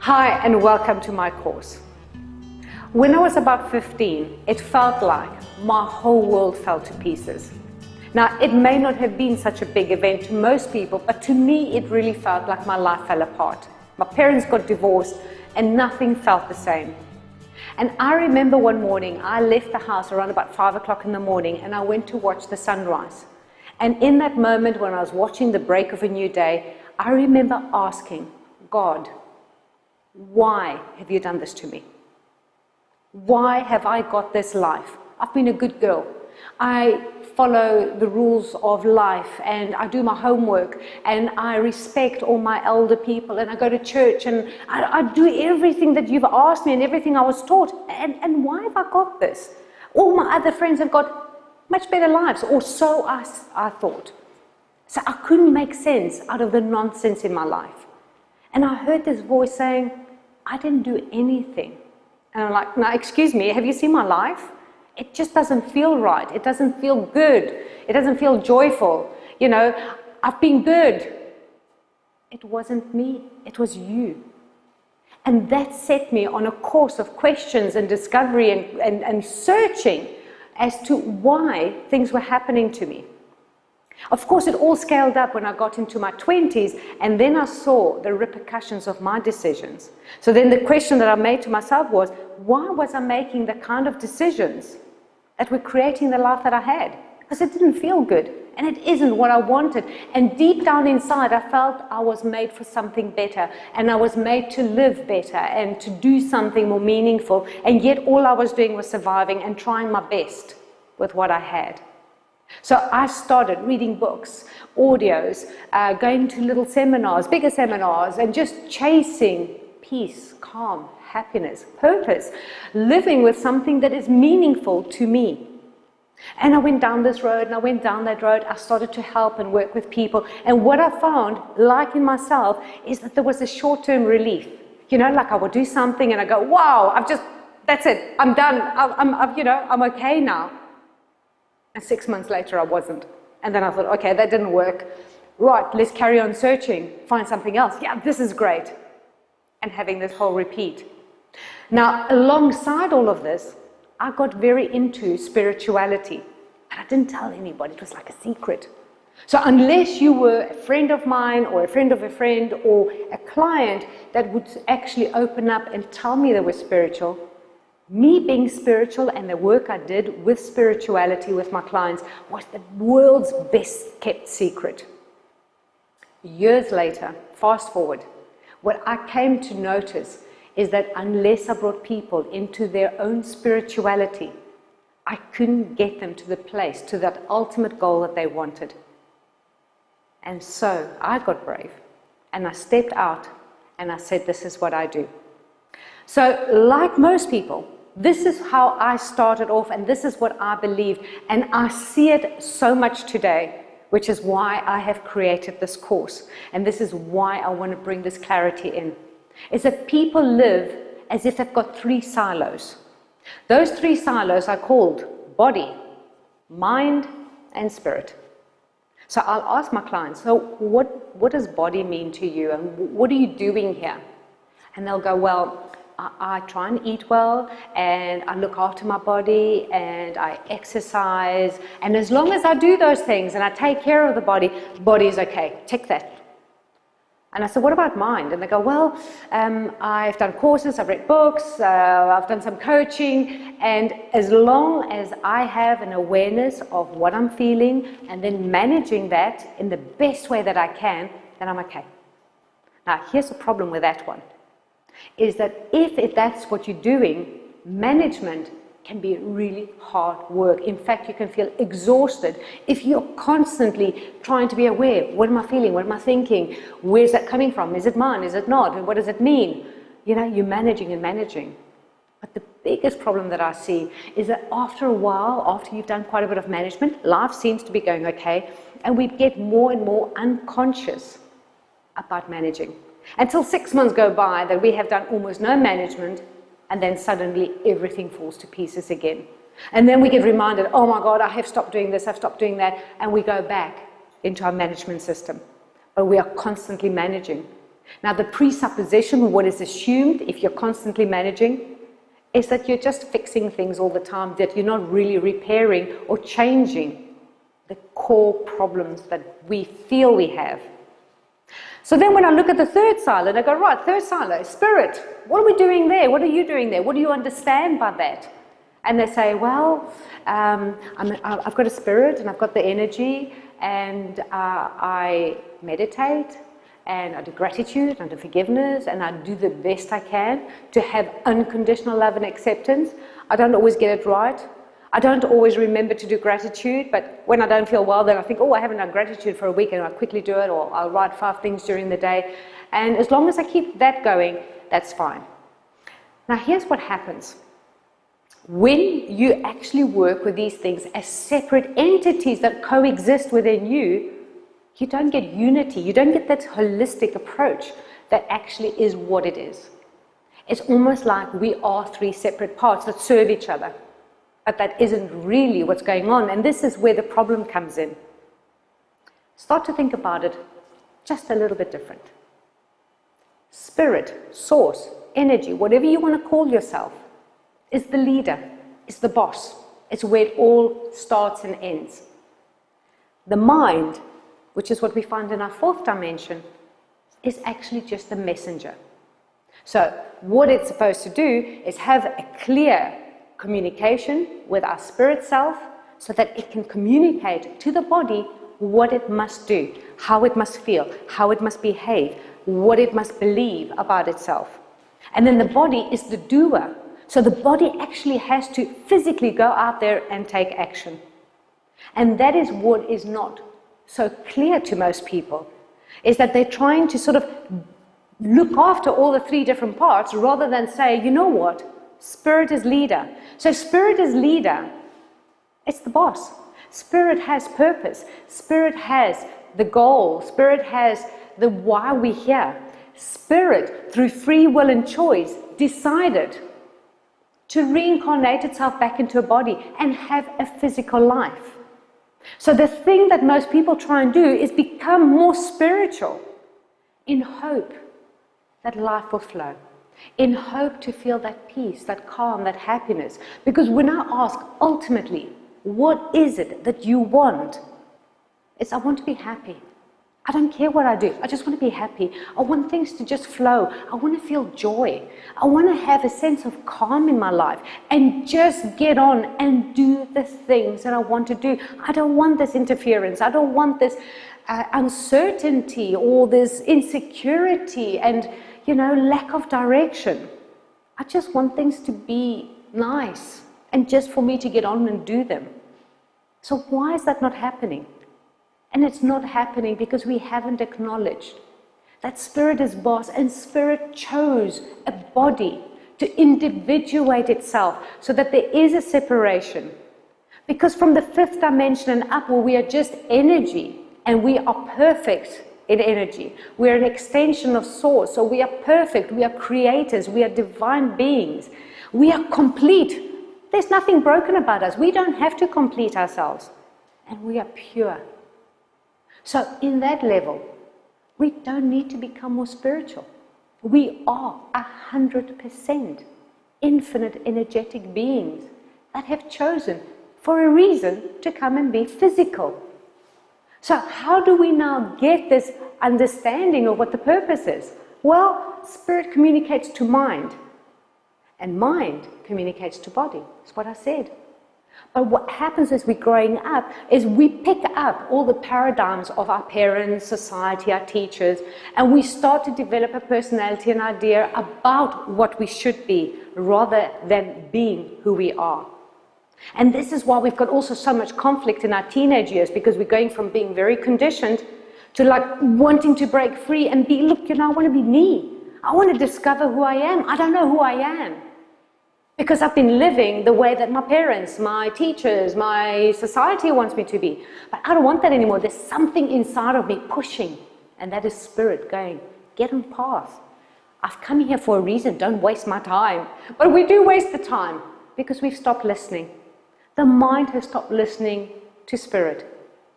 Hi and welcome to my course. When I was about 15, it felt like my whole world fell to pieces. Now, it may not have been such a big event to most people, but to me it really felt like my life fell apart. My parents got divorced and nothing felt the same. And I remember one morning I left the house around about 5 o'clock in the morning and I went to watch the sunrise. And in that moment when I was watching the break of a new day, I remember asking, God, why have you done this to me? Why have I got this life? I've been a good girl. I follow the rules of life and I do my homework and I respect all my elder people and I go to church and I do everything that you've asked me and everything I was taught. And why have I got this? All my other friends have got much better lives, or so I thought. So I couldn't make sense out of the nonsense in my life. And I heard this voice saying, I didn't do anything. And I'm like, no, excuse me, have you seen my life? It just doesn't feel right. It doesn't feel good. It doesn't feel joyful. You know, I've been good. It wasn't me, it was you. And that set me on a course of questions and discovery and searching as to why things were happening to me. Of course, it all scaled up when I got into my 20s, and then I saw the repercussions of my decisions. So then the question that I made to myself was, why was I making the kind of decisions that were creating the life that I had? Because it didn't feel good, and it isn't what I wanted. And deep down inside, I felt I was made for something better, and I was made to live better and to do something more meaningful, and yet all I was doing was surviving and trying my best with what I had. So I started reading books, audios, going to little seminars, bigger seminars, and just chasing peace, calm, happiness, purpose, living with something that is meaningful to me. And I went down this road and I went down that road. I started to help and work with people. And what I found, like in myself, is that there was a short-term relief. You know, like I would do something and I go, wow, that's it, I'm done, I'm okay now. And 6 months later, I wasn't. And then I thought, okay, that didn't work. Right, let's carry on searching, find something else. Yeah, this is great. And having this whole repeat. Now, alongside all of this, I got very into spirituality. But I didn't tell anybody. It was like a secret. So unless you were a friend of mine or a friend of a friend or a client that would actually open up and tell me they were spiritual, me being spiritual and the work I did with spirituality with my clients was the world's best kept secret. Years later, fast forward, what I came to notice is that unless I brought people into their own spirituality, I couldn't get them to the place, to that ultimate goal that they wanted. And so I got brave and I stepped out and I said, this is what I do. So like most people, this is how I started off and this is what I believed, and I see it so much today, which is why I have created this course, and this is why I want to bring this clarity in, is that people live as if they've got 3 silos. Those 3 silos are called body, mind, and spirit. So I'll ask my clients, so what does body mean to you, and what are you doing here? And they'll go, well, I try and eat well, and I look after my body, and I exercise, and as long as I do those things and I take care of the body is okay, tick that. And I said, what about mind? And they go, well, I've done courses, I've read books, I've done some coaching, and as long as I have an awareness of what I'm feeling and then managing that in the best way that I can, then I'm okay. Now, here's the problem with that one. Is that if that's what you're doing, management can be really hard work. In fact, you can feel exhausted if you're constantly trying to be aware. What am I feeling? What am I thinking? Where's that coming from? Is it mine? Is it not? And what does it mean? You know, you're managing and managing. But the biggest problem that I see is that after a while, after you've done quite a bit of management, life seems to be going okay, and we get more and more unconscious about managing. Until 6 months go by that we have done almost no management, and then suddenly everything falls to pieces again. And then we get reminded, oh my God, I have stopped doing this, I've stopped doing that, and we go back into our management system. But we are constantly managing. Now, the presupposition, what is assumed if you're constantly managing, is that you're just fixing things all the time, that you're not really repairing or changing the core problems that we feel we have. So then when I look at the third silo, I go, right, third silo, spirit, what are we doing there? What are you doing there? What do you understand by that? And they say, well, I've got a spirit and I've got the energy, and I meditate, and I do gratitude, and I do forgiveness, and I do the best I can to have unconditional love and acceptance. I don't always get it right. I don't always remember to do gratitude, but when I don't feel well, then I think, oh, I haven't done gratitude for a week, and I'll quickly do it, or I'll write 5 things during the day. And as long as I keep that going, that's fine. Now, here's what happens. When you actually work with these things as separate entities that coexist within you, you don't get unity. You don't get that holistic approach that actually is what it is. It's almost like we are 3 separate parts that serve each other. But that isn't really what's going on, and this is where the problem comes in. Start to think about it just a little bit different. Spirit, source, energy, whatever you want to call yourself, is the leader, is the boss. It's where it all starts and ends. The mind, which is what we find in our 4th dimension, is actually just a messenger. So what it's supposed to do is have a clear communication with our spirit self, so that it can communicate to the body what it must do, how it must feel, how it must behave, what it must believe about itself. And then the body is the doer. So the body actually has to physically go out there and take action. And that is what is not so clear to most people, is that they're trying to sort of look after all the 3 different parts, rather than say, you know what? Spirit is leader. So spirit is leader. It's the boss. Spirit has purpose. Spirit has the goal. Spirit has the why we're here. Spirit, through free will and choice, decided to reincarnate itself back into a body and have a physical life. So the thing that most people try and do is become more spiritual in hope that life will flow, in hope to feel that peace, that calm, that happiness. Because when I ask, ultimately, what is it that you want? It's, I want to be happy. I don't care what I do. I just want to be happy. I want things to just flow. I want to feel joy. I want to have a sense of calm in my life and just get on and do the things that I want to do. I don't want this interference. I don't want this uncertainty or this insecurity and lack of direction. I just want things to be nice and just for me to get on and do them. So why is that not happening? And it's not happening because we haven't acknowledged that spirit is boss, and spirit chose a body to individuate itself so that there is a separation. Because from the 5th dimension and up, where we are just energy and we are perfect in energy. We're an extension of source, so we are perfect, we are creators, we are divine beings. We are complete. There's nothing broken about us. We don't have to complete ourselves. And we are pure. So in that level, we don't need to become more spiritual. We are 100% infinite energetic beings that have chosen for a reason to come and be physical. So how do we now get this understanding of what the purpose is? Well, spirit communicates to mind, and mind communicates to body. That's what I said. But what happens as we're growing up is we pick up all the paradigms of our parents, society, our teachers, and we start to develop a personality and idea about what we should be rather than being who we are. And this is why we've got also so much conflict in our teenage years, because we're going from being very conditioned to wanting to break free and be, look, I want to be me. I want to discover who I am. I don't know who I am. Because I've been living the way that my parents, my teachers, my society wants me to be. But I don't want that anymore. There's something inside of me pushing, and that is spirit going, get on path. I've come here for a reason. Don't waste my time. But we do waste the time because we've stopped listening. The mind has stopped listening to spirit.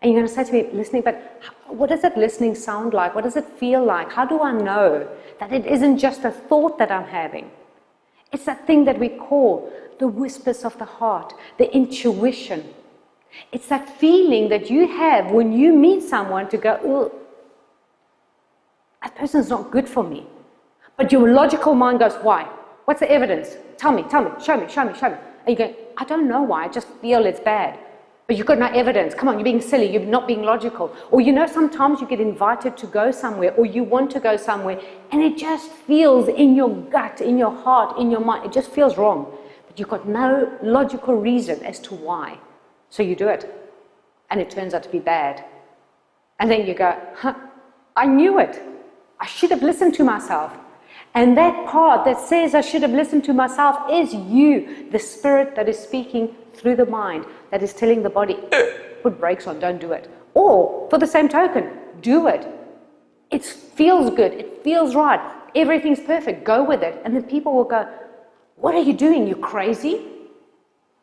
And you're going to say to me, listening, but what does that listening sound like? What does it feel like? How do I know that it isn't just a thought that I'm having? It's that thing that we call the whispers of the heart, the intuition. It's that feeling that you have when you meet someone to go, oh, that person's not good for me. But your logical mind goes, why? What's the evidence? Tell me, show me. And you go, I don't know why, I just feel it's bad. But you've got no evidence. Come on, you're being silly, you're not being logical. Or sometimes you get invited to go somewhere, or you want to go somewhere, and it just feels in your gut, in your heart, in your mind, it just feels wrong. But you've got no logical reason as to why. So you do it, and it turns out to be bad. And then you go, I knew it. I should have listened to myself. And that part that says I should have listened to myself is you, the spirit that is speaking through the mind, that is telling the body, put brakes on, don't do it. Or, for the same token, do it. It feels good, it feels right, everything's perfect, go with it. And then people will go, what are you doing, you crazy?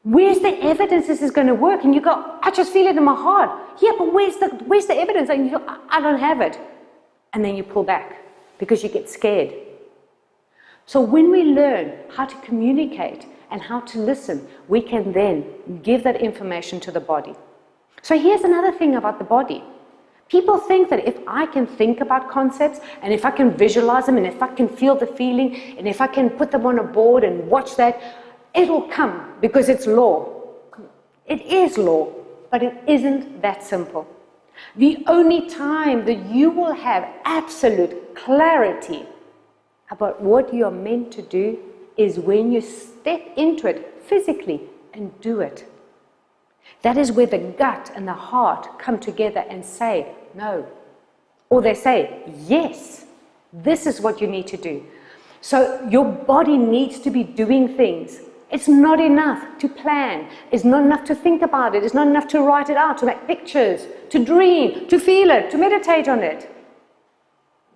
Where's the evidence this is going to work? And you go, I just feel it in my heart. Yeah, but where's the evidence? And you go, I don't have it. And then you pull back because you get scared. So when we learn how to communicate and how to listen, we can then give that information to the body. So here's another thing about the body. People think that if I can think about concepts, and if I can visualize them, and if I can feel the feeling, and if I can put them on a board and watch that, it'll come because it's law. It is law, but it isn't that simple. The only time that you will have absolute clarity about what you're meant to do is when you step into it physically and do it. That is where the gut and the heart come together and say no. Or they say, yes, this is what you need to do. So your body needs to be doing things. It's not enough to plan. It's not enough to think about it. It's not enough to write it out, to make pictures, to dream, to feel it, to meditate on it.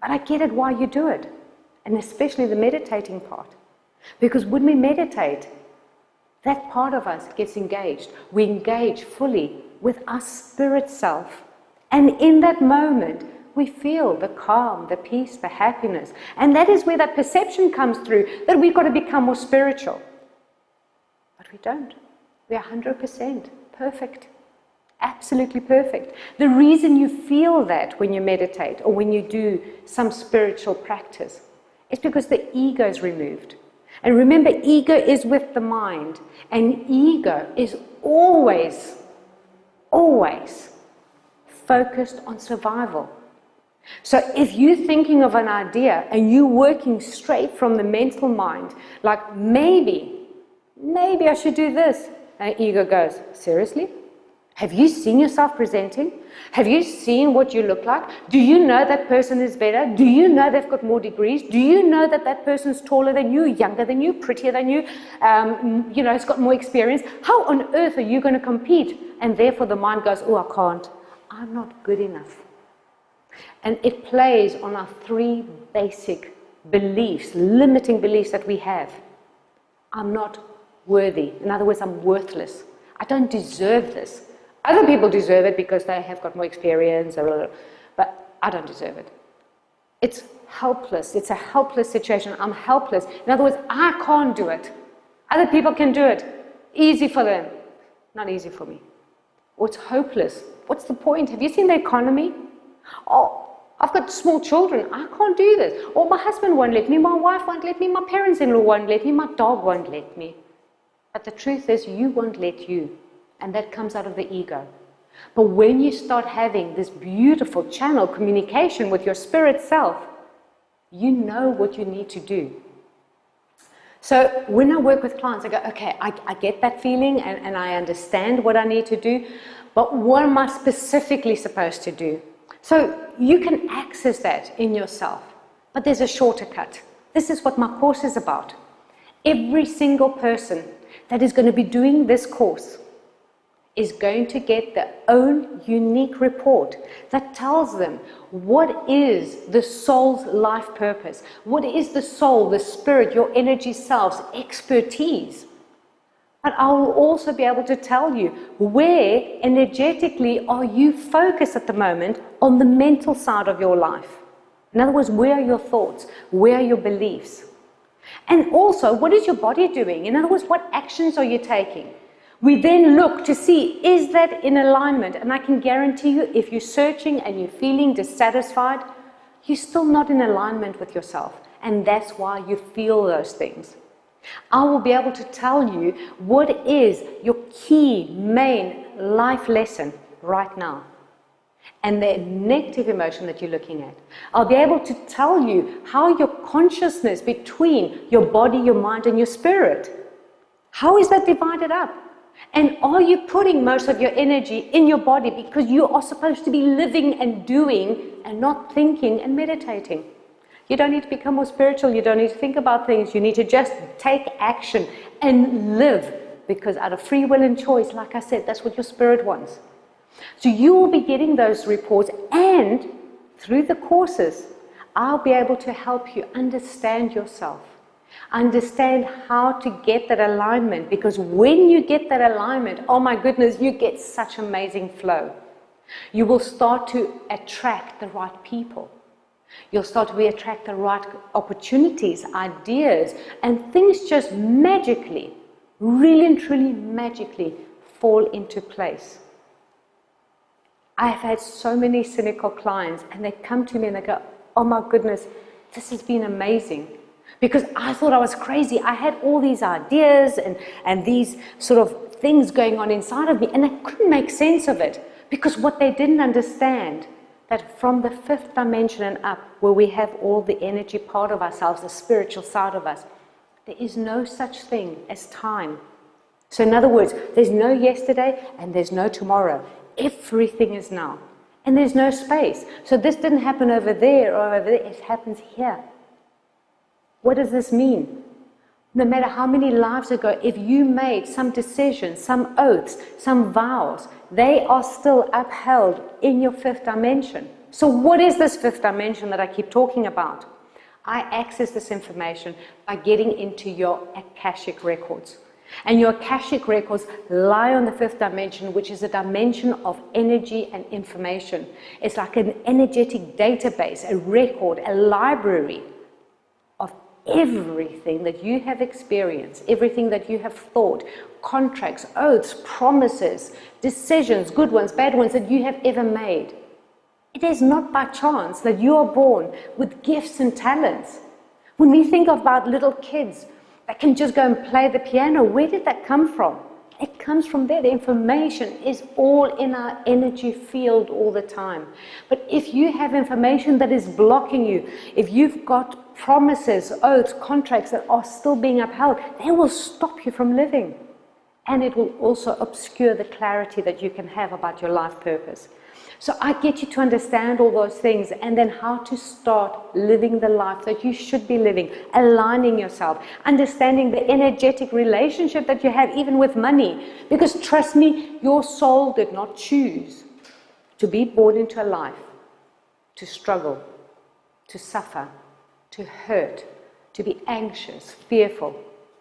But I get it why you do it. And especially the meditating part. Because when we meditate, that part of us gets engaged. We engage fully with our spirit self. And in that moment, we feel the calm, the peace, the happiness. And that is where that perception comes through, that we've got to become more spiritual. But we don't. We're 100% perfect. Absolutely perfect. The reason you feel that when you meditate or when you do some spiritual practice is because the ego is removed. And remember, ego is with the mind. And ego is always focused on survival. So if you're thinking of an idea and you're working straight from the mental mind, like maybe I should do this. And ego goes, seriously? Have you seen yourself presenting? Have you seen what you look like? Do you know that person is better? Do you know they've got more degrees? Do you know that that person's taller than you, younger than you, prettier than you, has got more experience? How on earth are you going to compete? And therefore the mind goes, oh, I can't. I'm not good enough. And it plays on our three basic beliefs, limiting beliefs that we have. I'm not worthy. In other words, I'm worthless. I don't deserve this. Other people deserve it because they have got more experience, but I don't deserve it. It's helpless. It's a helpless situation. I'm helpless. In other words, I can't do it. Other people can do it. Easy for them. Not easy for me. Or it's hopeless. What's the point? Have you seen the economy? Oh, I've got small children. I can't do this. Or my husband won't let me. My wife won't let me. My parents-in-law won't let me. My dog won't let me. But the truth is, you won't let you. And that comes out of the ego. But when you start having this beautiful channel communication with your spirit self, you know what you need to do. So when I work with clients, I go, okay, I get that feeling and I understand what I need to do, but what am I specifically supposed to do? So you can access that in yourself, but there's a shorter cut. This is what my course is about. Every single person that is going to be doing this course is going to get their own unique report that tells them what is the soul's life purpose, what is the soul, the spirit, your energy self's expertise. But I will also be able to tell you where energetically are you focused at the moment on the mental side of your life. In other words, where are your thoughts? Where are your beliefs? And also, what is your body doing? In other words, what actions are you taking? We then look to see, is that in alignment? And I can guarantee you, if you're searching and you're feeling dissatisfied, you're still not in alignment with yourself. And that's why you feel those things. I will be able to tell you what is your key, main life lesson right now. And the negative emotion that you're looking at. I'll be able to tell you how your consciousness between your body, your mind, and your spirit, how is that divided up? And are you putting most of your energy in your body because you are supposed to be living and doing and not thinking and meditating? You don't need to become more spiritual. You don't need to think about things. You need to just take action and live, because out of free will and choice, like I said, that's what your spirit wants. So you will be getting those reports, and through the courses, I'll be able to help you understand yourself, understand how to get that alignment, because when you get that alignment, oh my goodness, you get such amazing flow. You will start to attract the right people. You'll start to attract the right opportunities, ideas, and things just magically, really and truly magically fall into place. I have had so many cynical clients, and they come to me and they go, oh my goodness, this has been amazing. Because I thought I was crazy. I had all these ideas and these sort of things going on inside of me, and I couldn't make sense of it. Because what they didn't understand, that from the 5th dimension and up, where we have all the energy part of ourselves, the spiritual side of us, there is no such thing as time. So in other words, there's no yesterday and there's no tomorrow. Everything is now. And there's no space. So this didn't happen over there or over there, it happens here. What does this mean? No matter how many lives ago, if you made some decisions, some oaths, some vows, they are still upheld in your 5th dimension. So what is this 5th dimension that I keep talking about? I access this information by getting into your Akashic records. And your Akashic records lie on the 5th dimension, which is a dimension of energy and information. It's like an energetic database, a record, a library of everything that you have experienced, everything that you have thought, contracts, oaths, promises, decisions, good ones, bad ones that you have ever made. It is not by chance that you are born with gifts and talents. When we think about little kids that can just go and play the piano, where did that come from? It comes from there. The information is all in our energy field all the time. But if you have information that is blocking you, if you've got promises, oaths, contracts that are still being upheld, they will stop you from living. And it will also obscure the clarity that you can have about your life purpose. So I get you to understand all those things, and then how to start living the life that you should be living, aligning yourself, understanding the energetic relationship that you have even with money. Because trust me, your soul did not choose to be born into a life, to struggle, to suffer, to hurt, to be anxious, fearful.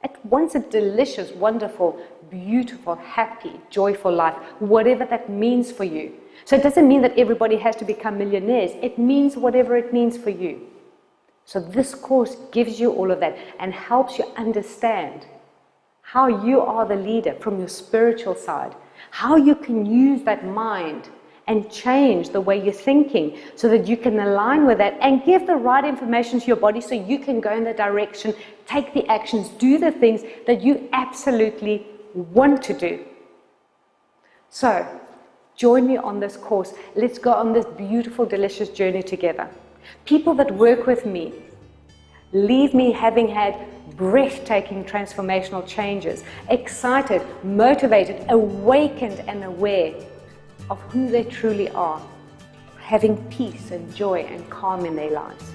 It wants a delicious, wonderful, beautiful, happy, joyful life, whatever that means for you. So it doesn't mean that everybody has to become millionaires. It means whatever it means for you. So this course gives you all of that and helps you understand how you are the leader from your spiritual side, how you can use that mind and change the way you're thinking so that you can align with that and give the right information to your body so you can go in the direction, take the actions, do the things that you absolutely want to do. So join me on this course. Let's go on this beautiful, delicious journey together. People that work with me leave me having had breathtaking transformational changes, excited, motivated, awakened and aware of who they truly are, having peace and joy and calm in their lives.